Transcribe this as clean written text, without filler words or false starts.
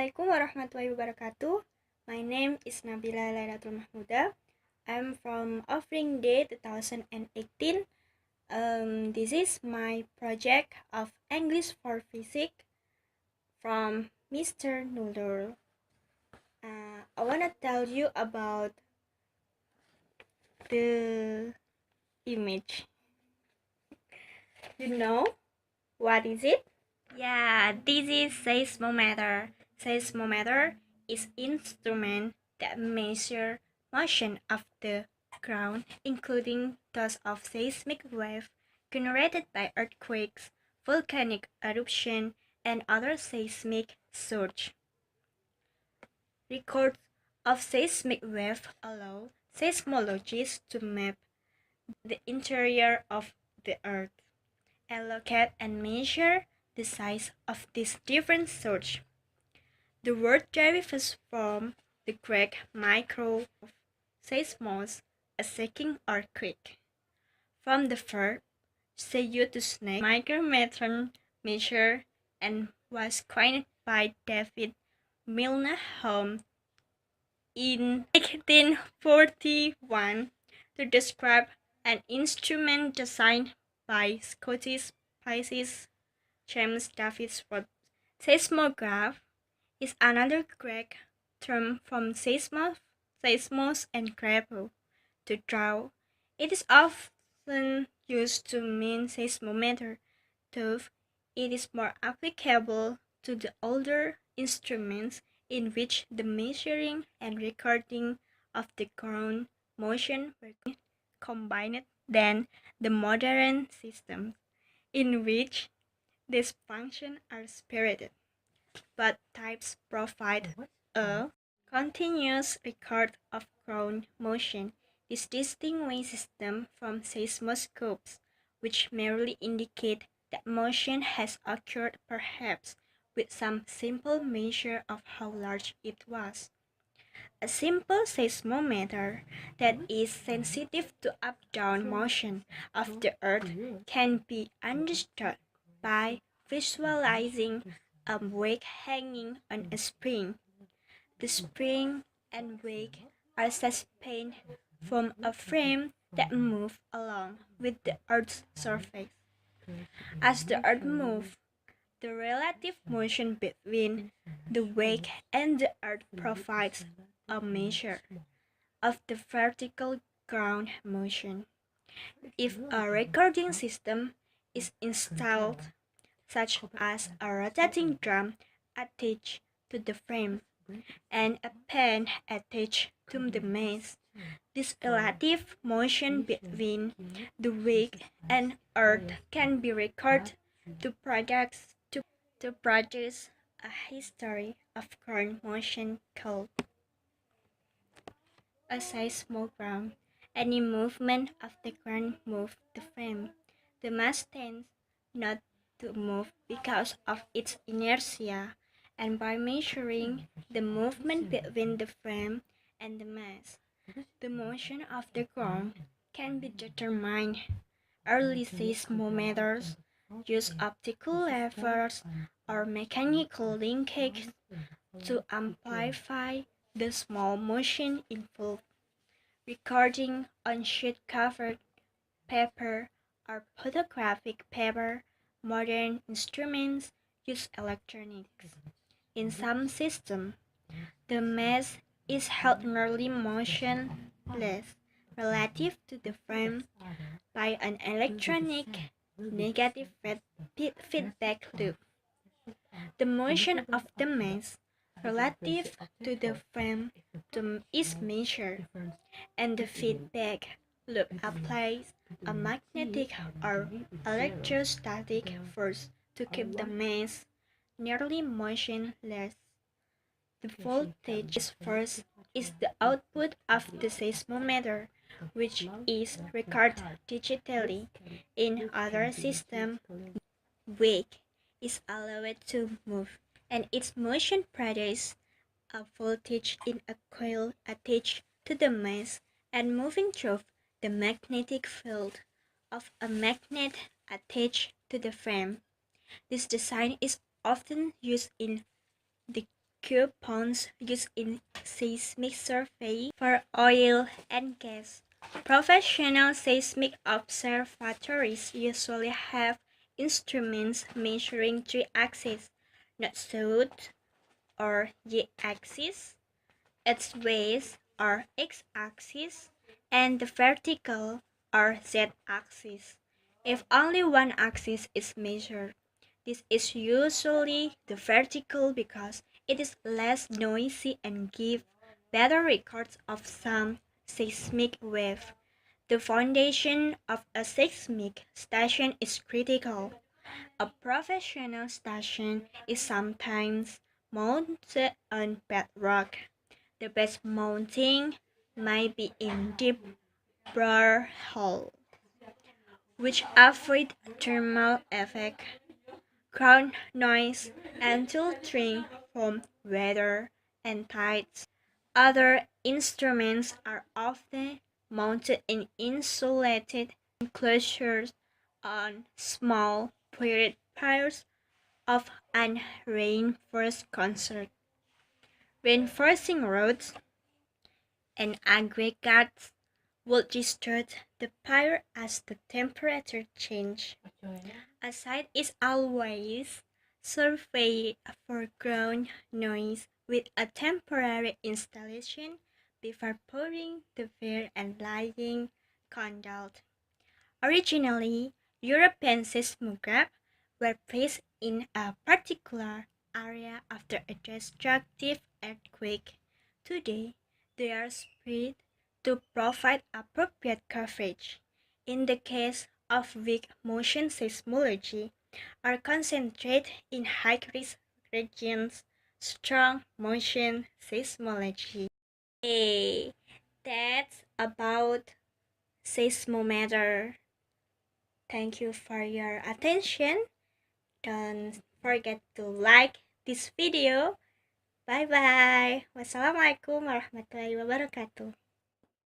Assalamualaikum warahmatullahi wabarakatuh. My name is Nabila Lailatul Mahmudah. I'm from offering day 2018. This is my project of English for Physics from Mr. Nulur. I want to tell you about the image. You know what is it? Yeah, this is Seismometer. Seismometer is instrument that measure motion of the ground, including those of seismic wave generated by earthquakes, volcanic eruption, and other seismic surge. Records of seismic wave allow seismologists to map the interior of the earth, allocate and measure the size of these different surges. The word derives from the Greek micro seismos, a shaking earthquake. From the verb seyu to snake, micrometer measure, and was coined by David Milner in 1841 to describe an instrument designed by Scottish physicist James Davis Roth. Seismograph is another Greek term from seismos and grapho, to draw. It is often used to mean seismometer, though it is more applicable to the older instruments in which the measuring and recording of the ground motion were combined than the modern systems, in which these functions are separated. Both types provide a continuous record of ground motion. This distinguishes system from seismoscopes, which merely indicate that motion has occurred, perhaps with some simple measure of how large it was. A simple seismometer that is sensitive to up-down motion of the earth can be understood by visualizing a weight hanging on a spring. The spring and weight are suspended from a frame that moves along with the Earth's surface. As the Earth moves, the relative motion between the weight and the Earth provides a measure of the vertical ground motion. If a recording system is installed, such as a rotating drum attached to the frame and a pen attached to the mass, this relative motion between the weight and earth can be recorded to produce a history of ground motion called a seismogram. Any movement of the ground moves the frame. The mass tends not to move because of its inertia, and by measuring the movement between the frame and the mass, the motion of the ground can be determined. Early seismometers use optical levers or mechanical linkages to amplify the small motion involved. Recording on sheet-covered paper or photographic paper, modern instruments use electronics. In some systems, the mass is held nearly motionless relative to the frame by an electronic negative feedback loop. The motion of the mass relative to the frame is measured, and the feedback loop applies a magnetic or electrostatic force to keep the mass nearly motionless. The voltage force is the output of the seismometer, which is recorded digitally. In other systems, weight is allowed to move, and its motion produces a voltage in a coil attached to the mass and moving through the magnetic field of a magnet attached to the frame. This design is often used in the coupons used in seismic survey for oil and gas. Professional seismic observatories usually have instruments measuring three axes, not south or y-axis, its base or x-axis, and the vertical or z-axis. If only one axis is measured, this is usually the vertical because it is less noisy and gives better records of some seismic wave. The foundation of a seismic station is critical. A professional station is sometimes mounted on bedrock. The best mounting might be in deep borehole, which avoid thermal effect, ground noise, and filtering from weather and tides. Other instruments are often mounted in insulated enclosures on small period piles of unreinforced concrete. Reinforcing rods and aggregates will distort the pyre as the temperature changes. A site is always surveyed for ground noise with a temporary installation before pouring the weir and laying conduit. Originally, European seismographs were placed in a particular area after a destructive earthquake. Today, they are spread to provide appropriate coverage. In the case of weak motion seismology, are concentrated in high-risk regions, strong motion seismology. Hey, that's about seismometer. Thank you for your attention. Don't forget to like this video. Bye bye. Wassalamualaikum warahmatullahi wabarakatuh.